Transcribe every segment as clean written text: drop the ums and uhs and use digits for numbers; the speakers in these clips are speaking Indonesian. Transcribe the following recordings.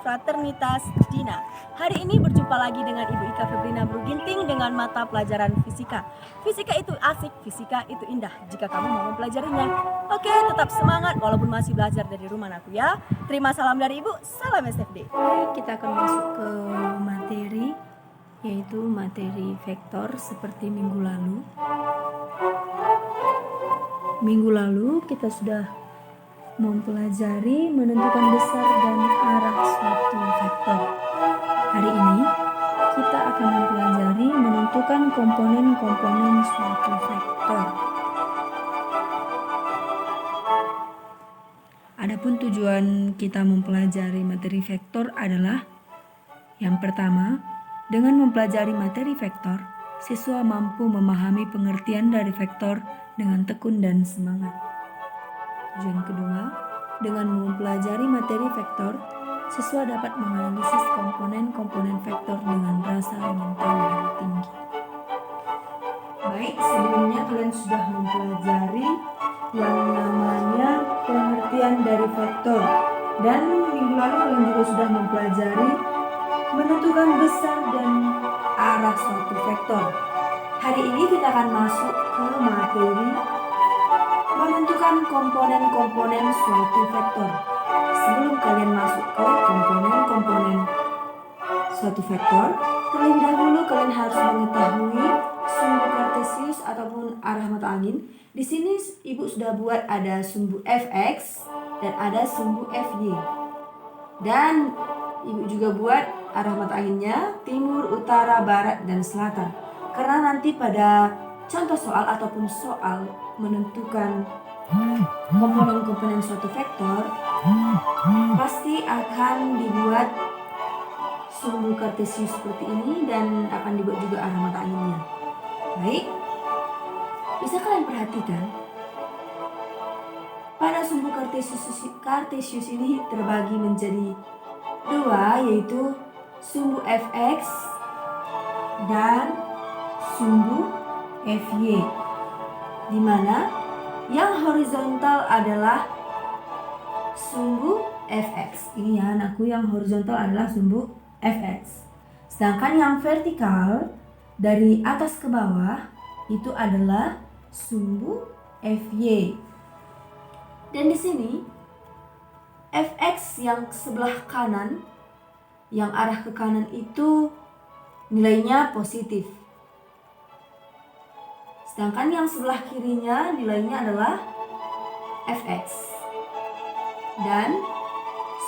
Fraternitas Dina. Hari ini berjumpa lagi dengan Ibu Ika Febrina Bruginting dengan mata pelajaran fisika. Fisika itu asik, fisika itu indah jika kamu mau mempelajarinya. Oke, tetap semangat walaupun masih belajar dari rumah aku ya. Terima salam dari Ibu, salam SFD. Baik, kita akan masuk ke materi, yaitu materi vektor seperti minggu lalu. Minggu lalu kita sudah mempelajari menentukan besar dan arah suatu vektor. Hari ini kita akan mempelajari menentukan komponen-komponen suatu vektor. Adapun tujuan kita mempelajari materi vektor adalah yang pertama, dengan mempelajari materi vektor, siswa mampu memahami pengertian dari vektor dengan tekun dan semangat. Tujuan kedua, dengan mempelajari materi vektor, siswa dapat menganalisis komponen-komponen vektor dengan rasa ingin tahu yang tinggi. Baik, sebelumnya kalian sudah mempelajari yang namanya pengertian dari vektor, dan minggu lalu kalian juga sudah mempelajari menentukan besar dan arah suatu vektor. Hari ini kita akan masuk ke materi menentukan komponen-komponen suatu vektor. Sebelum kalian masuk ke komponen-komponen suatu vektor, terlebih dahulu kalian harus mengetahui sumbu kartesius ataupun arah mata angin. Di sini Ibu sudah buat ada sumbu fx dan ada sumbu fy. Dan Ibu juga buat arah mata anginnya timur, utara, barat, dan selatan. Karena nanti pada contoh soal ataupun soal menentukan komponen-komponen suatu vektor, pasti akan dibuat sumbu kartesius seperti ini dan akan dibuat juga arah mata anginnya. Baik, bisa kalian perhatikan pada sumbu kartesius ini terbagi menjadi dua, yaitu sumbu fx dan sumbu fy, di mana yang horizontal adalah sumbu fx. Ini ya anakku, yang horizontal adalah sumbu fx. Sedangkan yang vertikal dari atas ke bawah itu adalah sumbu fy. Dan di sini fx yang sebelah kanan, yang arah ke kanan itu nilainya positif. Sedangkan yang sebelah kirinya nilainya adalah fx. Dan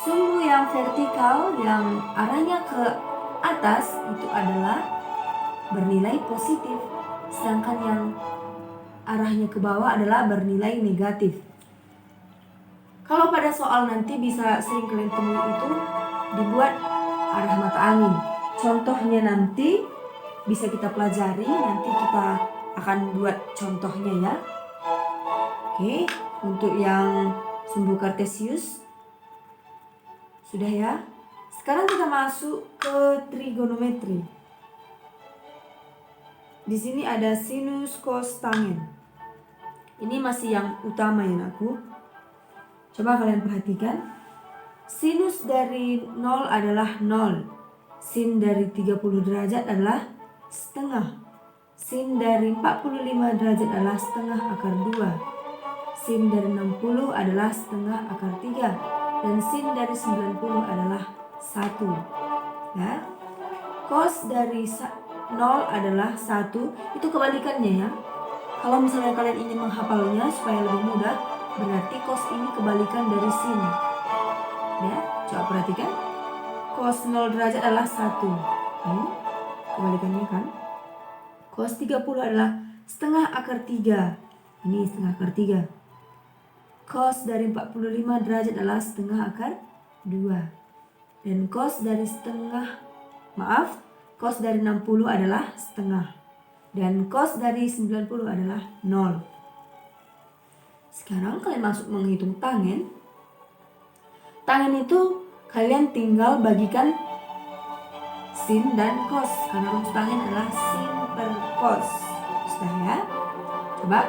sumbu yang vertikal yang arahnya ke atas itu adalah bernilai positif. Sedangkan yang arahnya ke bawah adalah bernilai negatif. Kalau pada soal nanti bisa sering kalian temui itu dibuat arah mata angin. Contohnya nanti bisa kita pelajari, nanti kita akan buat contohnya ya. Oke, untuk yang sumbu kartesius sudah ya. Sekarang kita masuk ke trigonometri. Di sini ada sinus, cos, tangen. Ini masih yang utama ya aku. Coba kalian perhatikan. Sinus dari 0 adalah 0. Sin dari 30 derajat adalah setengah. Sin dari 45 derajat adalah setengah akar 2. Sin dari 60 adalah setengah akar 3. Dan sin dari 90 adalah 1. Ya. Cos dari 0 adalah 1. Itu kebalikannya ya. Kalau misalnya kalian ingin menghafalnya supaya lebih mudah, berarti cos ini kebalikan dari sin. Ya, coba perhatikan. Cos 0 derajat adalah 1. Ini kebalikannya kan. Cos 30 adalah setengah akar 3. Ini setengah akar 3. Cos dari 45 derajat adalah setengah akar 2. Dan cos dari cos dari 60 adalah setengah. Dan cos dari 90 adalah 0. Sekarang kalian masuk menghitung tangen. Tangen itu kalian tinggal bagikan sin dan cos, karena rumus tangen adalah sin per cos. Sudah ya? Coba,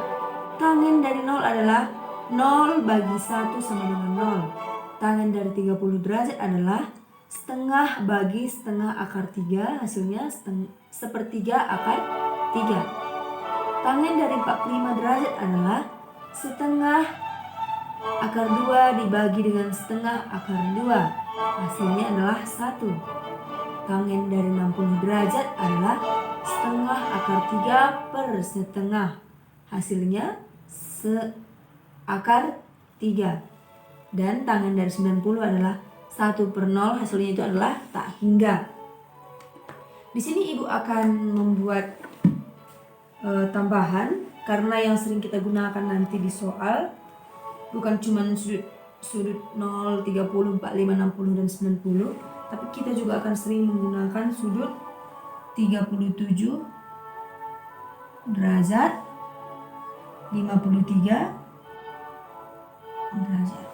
tangen dari 0 adalah 0 bagi 1 sama dengan 0. Tangen dari 30 derajat adalah setengah bagi setengah akar 3 hasilnya sepertiga akar 3. Tangen dari 45 derajat adalah setengah akar 2 dibagi dengan setengah akar 2. Hasilnya adalah 1. Tangen dari 60 derajat adalah setengah akar 3 per setengah. Hasilnya akar 3. Dan tangen dari 90 adalah 1 per 0, hasilnya itu adalah tak hingga. Di sini ibu akan membuat tambahan karena yang sering kita gunakan nanti di soal bukan cuma sudut 0, 30, 45, 60 dan 90, tapi kita juga akan sering menggunakan sudut 37 derajat, 53 derajat.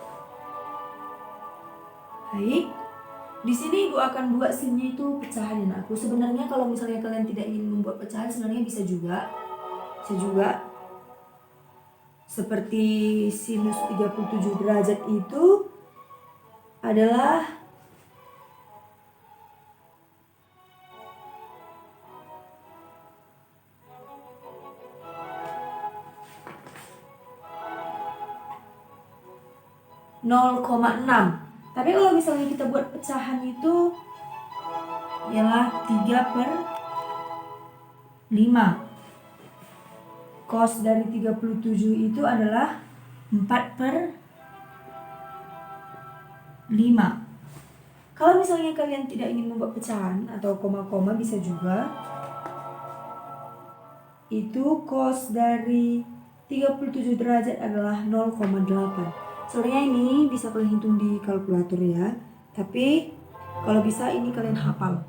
Baik, di sini ibu akan buat sinnya itu pecahan ya anakku. Sebenarnya kalau misalnya kalian tidak ingin membuat pecahan, sebenarnya bisa juga seperti sinus 37 derajat itu adalah (0,6). Tapi kalau misalnya kita buat pecahan itu ialah 3 per 5. Cos dari 37 itu adalah 4 per 5. Kalau misalnya kalian tidak ingin membuat pecahan atau koma-koma bisa juga. Itu cos dari 37 derajat adalah 0,8. Sebenarnya ini bisa kalian hitung di kalkulator ya. Tapi kalau bisa ini kalian hafal.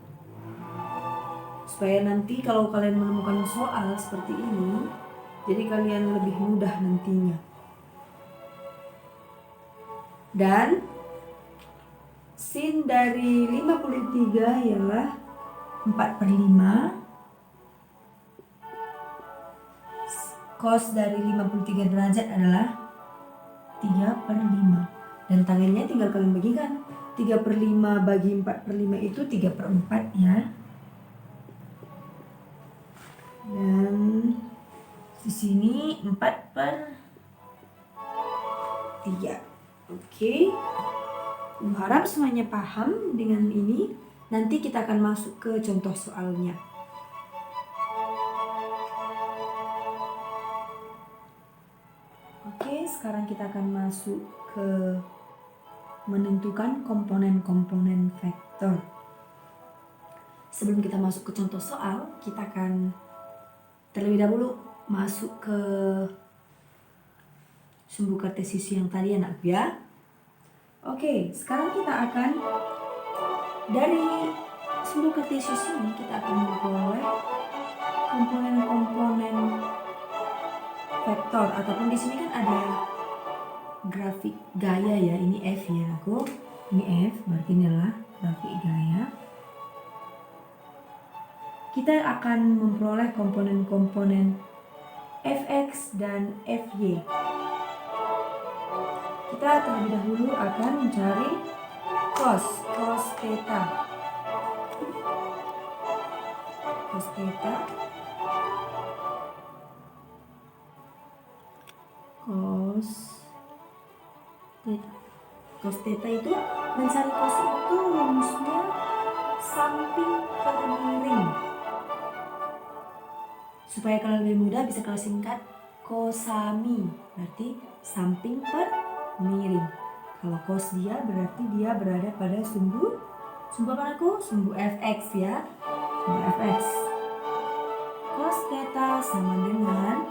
Supaya nanti kalau kalian menemukan soal seperti ini, jadi kalian lebih mudah nantinya. Dan sin dari 53 ialah 4 per 5. Cos dari 53 derajat adalah 3 per 5. Dan tangannya tinggal kalian bagikan. 3 per 5 bagi 4 per 5 itu 3 per 4 ya. Dan di sini 4 per 3. Oke. Aku harap semuanya paham dengan ini. Nanti kita akan masuk ke contoh soalnya. Oke, sekarang kita akan masuk ke menentukan komponen-komponen vektor. Sebelum kita masuk ke contoh soal, kita akan terlebih dahulu masuk ke sumbu kartesius yang tadi anakku ya. Oke, sekarang kita akan dari sumbu kartesius ini kita akan memperoleh komponen-komponen vektor, ataupun di sini kan ada grafik gaya ya. Ini F ya aku. Ini F, berarti ini adalah grafik gaya. Kita akan memperoleh komponen-komponen Fx dan Fy. Kita terlebih dahulu akan mencari cos theta. Cos theta. Cos theta itu mencari cos itu rumusnya samping per miring. Supaya kalian lebih mudah bisa kalian singkat cosami, berarti samping per miring. Kalau cos dia berarti dia berada pada sumbu apa aku? Sumbu fx ya. Sumbu fx. Cos theta sama dengan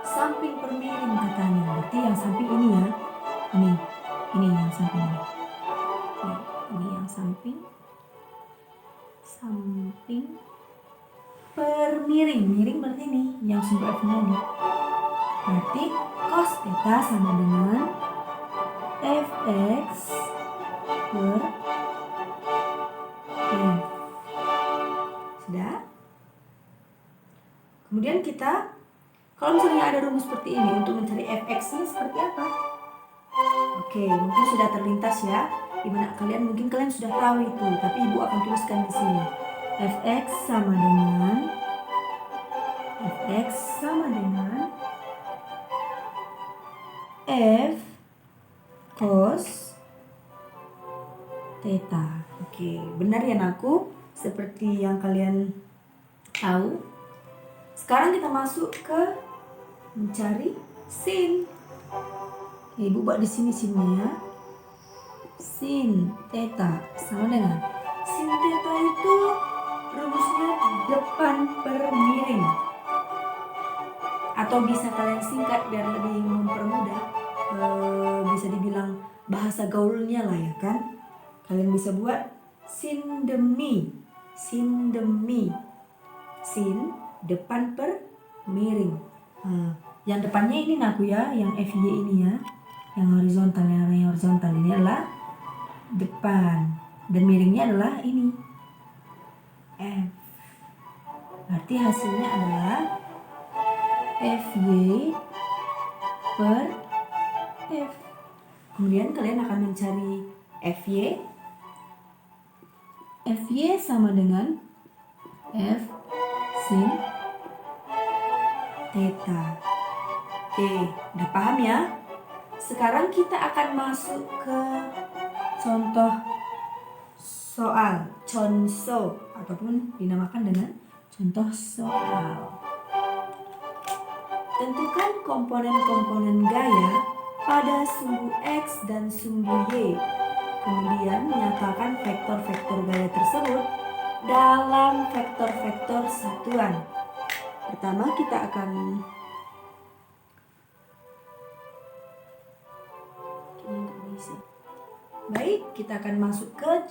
samping per miring katanya. Berarti yang samping ini ya. Ini yang samping ini. Ini yang samping per miring. Miring berarti ini yang sumbu f-nya ini. Berarti cos theta sama dengan fx per f. Sudah? Kemudian kita, kalau misalnya ada rumus seperti ini untuk mencari fx-nya seperti apa? Oke, mungkin sudah terlintas ya. Di benak kalian mungkin kalian sudah tahu itu, tapi ibu akan tuliskan di sini. Fx sama dengan F cos theta. Oke, benar ya aku? Seperti yang kalian tahu. Sekarang kita masuk ke mencari sin. Ibu buat di sini sinnya ya. Sin theta sama dengan sin theta itu rumusnya depan per miring. Atau bisa kalian singkat biar lebih mempermudah. Bisa dibilang bahasa gaulnya lah ya kan. Kalian bisa buat sin demi. Sin depan per miring. Yang depannya ini naku ya, yang FY ini ya. Yang horizontal ini adalah depan. Dan miringnya adalah ini. F. Berarti hasilnya adalah FY per F. Kemudian kalian akan mencari FY. FY sama dengan F sin theta. Oke, udah paham ya? Sekarang kita akan masuk ke contoh soal, conso, ataupun dinamakan dengan contoh soal. Tentukan komponen-komponen gaya pada sumbu X dan sumbu Y. Kemudian nyatakan vektor-vektor gaya tersebut dalam vektor-vektor satuan. Pertama kita akan masuk ke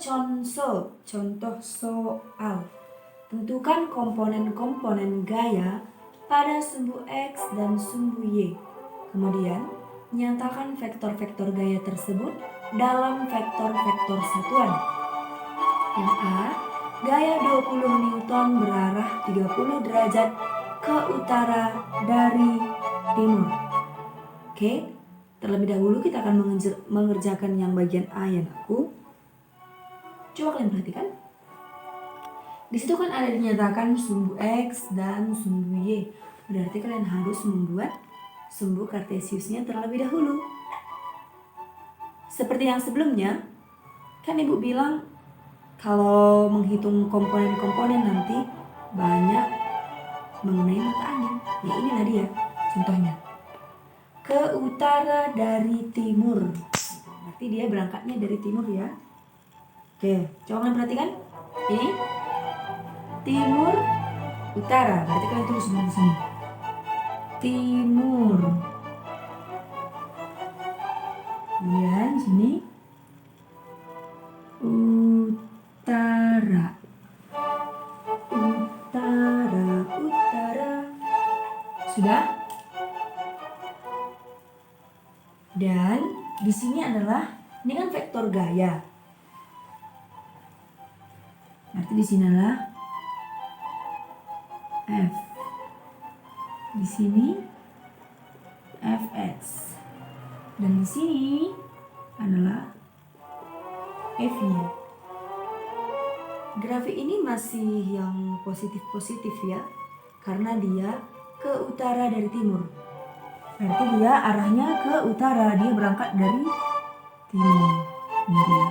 contoh soal. Tentukan komponen-komponen gaya pada sumbu X dan sumbu Y. Kemudian nyatakan vektor-vektor gaya tersebut dalam vektor-vektor satuan. Yang A, gaya 20 Newton berarah 30 derajat ke utara dari timur. Oke, terlebih dahulu kita akan mengerjakan yang bagian A ya aku. Coba kalian perhatikan. Di situ kan ada dinyatakan sumbu X dan sumbu Y. Berarti kalian harus membuat sumbu kartesiusnya terlebih dahulu. Seperti yang sebelumnya, kan ibu bilang kalau menghitung komponen-komponen nanti banyak mengenai mata angin. Ya inilah dia contohnya. Ke utara dari timur. Berarti dia berangkatnya dari timur ya. Oke, coba kalian perhatikan. Ini timur, utara. Berarti kalian tulis di sini. Timur. Kemudian sini utara. Sudah? Dan di sini adalah ini kan vektor gaya. Berarti di sini adalah F. Di sini Fx. Dan di sini adalah Fy. Grafik ini masih yang positif-positif ya. Karena dia ke utara dari timur. Berarti dia arahnya ke utara. Dia berangkat dari timur. Ini dia.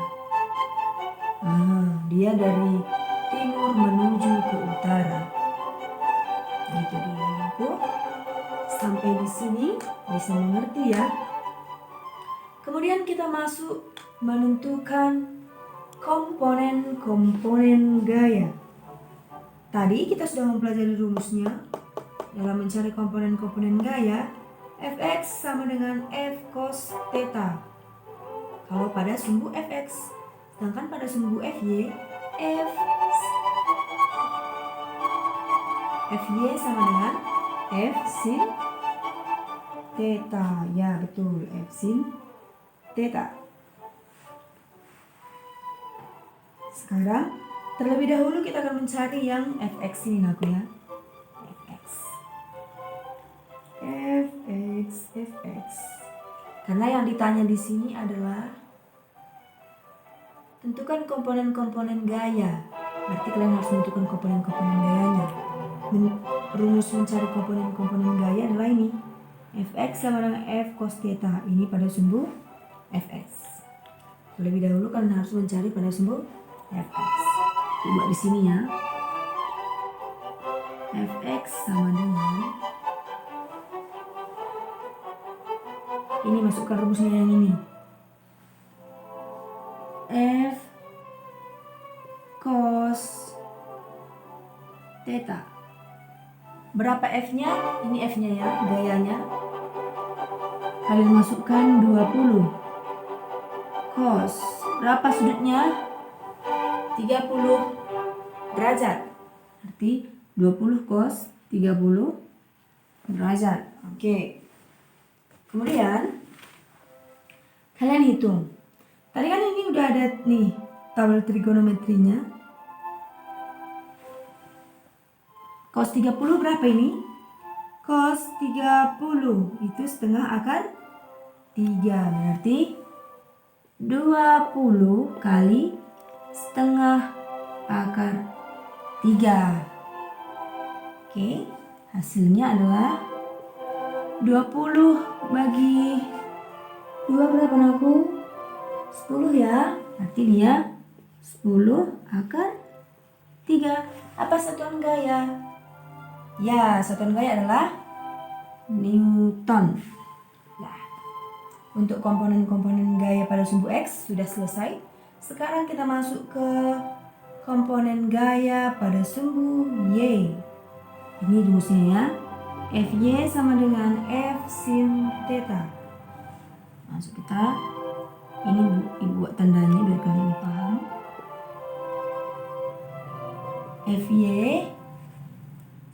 Dia dari timur menuju ke utara. Gitu dia aku. Sampai di sini bisa mengerti ya. Kemudian kita masuk menentukan komponen-komponen gaya. Tadi kita sudah mempelajari rumusnya. Dalam mencari komponen-komponen gaya, Fx sama dengan F cos theta. Kalau pada sumbu Fx. Sedangkan pada sumbu Fy, Fy sama dengan F sin theta. Ya betul, F sin theta. Sekarang terlebih dahulu kita akan mencari yang Fx ini aku ya. Fx. Karena yang ditanya di sini adalah Tentukan komponen-komponen gaya. Berarti kalian harus menentukan komponen-komponen gayanya. Rumus mencari komponen-komponen gaya adalah ini. Fx sama dengan F cos theta. Ini pada sumbu Fx. Terlebih dahulu kalian harus mencari pada sumbu Fx. Buat di sini ya. Fx sama dengan, ini masukkan rumusnya yang ini. F cos theta. Berapa F-nya? Ini F-nya ya, gayanya. Kalian masukkan 20. Cos. Berapa sudutnya? 30 derajat. Berarti 20 cos 30 derajat. Oke. Kemudian kalian hitung. Tadi kan ini udah ada nih tabel trigonometrinya. Cos 30 berapa ini? Cos 30 itu setengah akar 3. Berarti 20 kali setengah akar 3. Oke, hasilnya adalah 20 bagi 2 berapa anakku? 10 ya. Berarti dia 10 akar 3. Apa satuan gaya? Ya, satuan gaya adalah Newton. Nah, untuk komponen-komponen gaya pada sumbu X sudah selesai. Sekarang kita masuk ke komponen gaya pada sumbu Y. Ini rumusnya ya. Fy sama dengan F sin theta. Masuk kita. Ini ibu buat tandanya biar kalian paham. Fy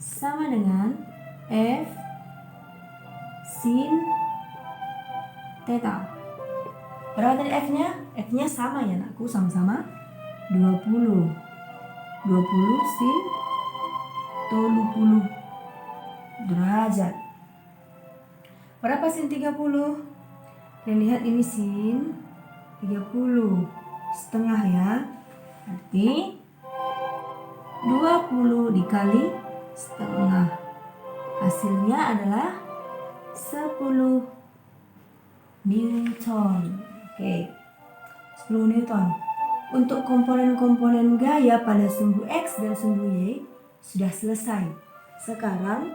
sama dengan F sin theta. Berapa tadi F-nya? F-nya sama ya anakku, sama-sama 20. 20 sin 30 derajat. Berapa sin 30? Kalian lihat ini sin 30 setengah ya. Berarti 20 dikali setengah. Hasilnya adalah 10 Newton. Oke. 10 Newton. Untuk komponen-komponen gaya pada sumbu X dan sumbu Y sudah selesai. Sekarang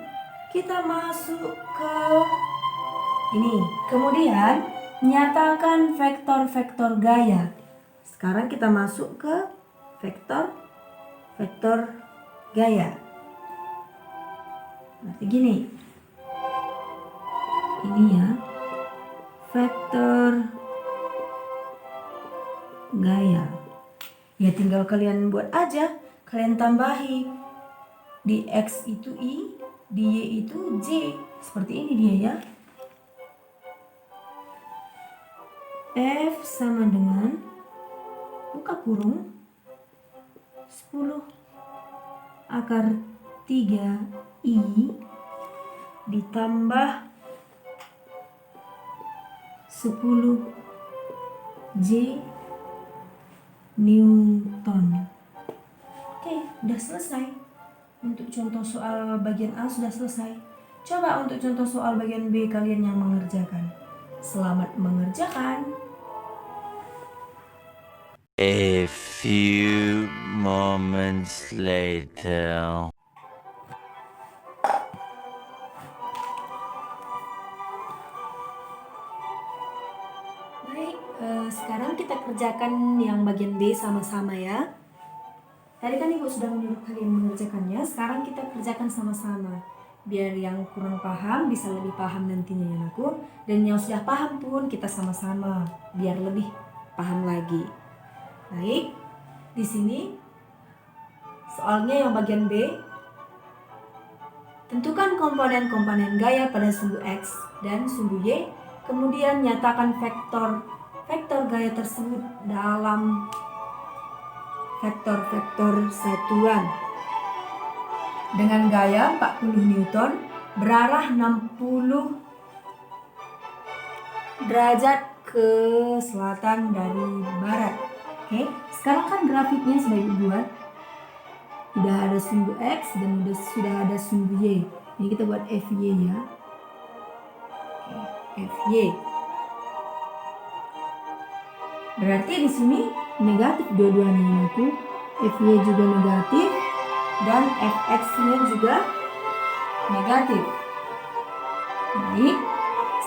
kita masuk ke ini. Kemudian nyatakan vektor-vektor gaya. Sekarang kita masuk ke vektor gaya. Berarti gini. Ini ya. Vektor gaya. Ya tinggal kalian buat aja. Kalian tambahi. Di X itu I, di Y itu J. Seperti ini dia ya. F sama dengan, buka kurung, 10 akar 3 I ditambah 10 J Newton. Oke, udah selesai. Untuk contoh soal bagian A sudah selesai. Coba untuk contoh soal bagian B kalian yang mengerjakan. Selamat mengerjakan. A few moments later. Baik, sekarang kita kerjakan yang bagian B sama-sama ya. Tadi kan Ibu sudah menyuruh kalian mengerjakannya, sekarang kita kerjakan sama-sama. Biar yang kurang paham bisa lebih paham nantinya ya aku. Dan yang sudah paham pun kita sama-sama, biar lebih paham lagi. Baik, di sini soalnya yang bagian B. Tentukan komponen-komponen gaya pada sumbu X dan sumbu Y. Kemudian nyatakan vektor gaya tersebut dalam vektor satuan. Dengan gaya 40 Newton berarah 60 derajat ke selatan dari barat. Oke, sekarang kan grafiknya sudah Ibu buat. Sudah ada sumbu X dan sudah ada sumbu Y. Ini kita buat FY ya. Oke, FY. Berarti di sini negatif dua-duanya aku. FY juga negatif dan Fx-nya juga negatif. Baik,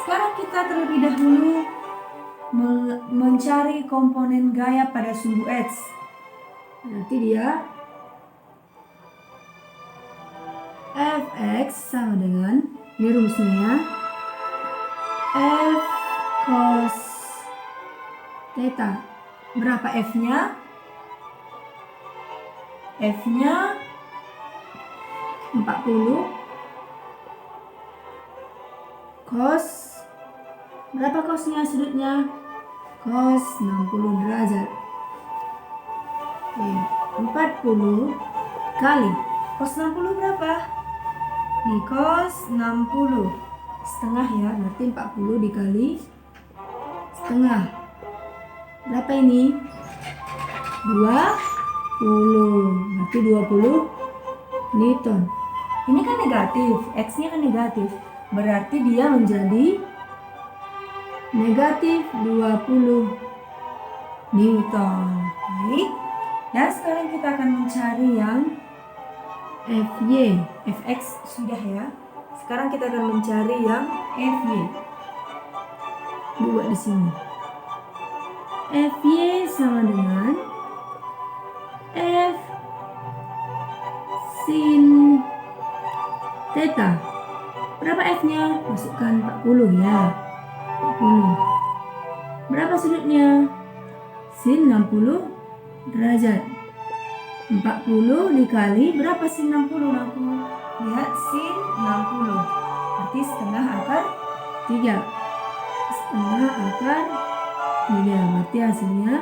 sekarang kita terlebih dahulu mencari komponen gaya pada sumbu X. Nanti dia Fx sama dengan, ini rumusnya ya, F cos theta. Berapa F-nya? F-nya 40 cos, berapa cosnya sudutnya? Cos 60 derajat. Oke, 40 kali cos 60 berapa? Nih cos 60 setengah ya, berarti 40 dikali setengah. Berapa ini? 20, berarti 20 Newton. Ini kan negatif, X-nya kan negatif, berarti dia menjadi negatif 20 Newton. Baik, dan sekarang kita akan mencari yang Fy. Fx sudah ya. Sekarang kita akan mencari yang Fy. Buat di sini. Fy sama dengan F sin theta. Berapa F-nya? Masukkan 40 ya. 40. Berapa sudutnya? Sin 60 derajat. 40 dikali berapa sin 60 aku? Lihat sin 60. Berarti setengah akar 3. Setengah akar 3. Berarti hasilnya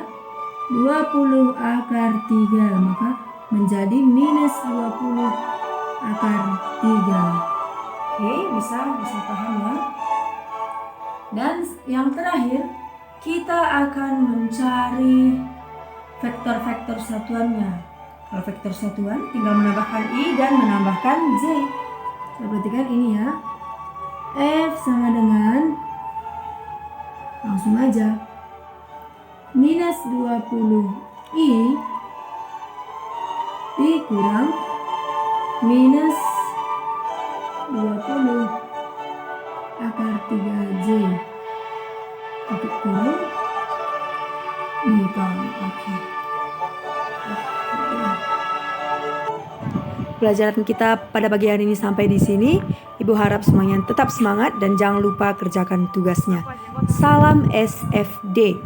20 akar 3. Maka menjadi minus 20 akar 3. Oke, bisa paham ya. Dan yang terakhir, kita akan mencari vektor-vektor satuannya. Kalau vektor satuan tinggal menambahkan I dan menambahkan J. Saya perhatikan ini ya. F sama dengan, langsung aja, minus 20 I dikurang minus 20 akar 3J. Titik kurung Newton. Oke. Pelajaran kita pada pagi hari ini sampai di sini. Ibu harap semuanya tetap semangat dan jangan lupa kerjakan tugasnya. Salam SFD.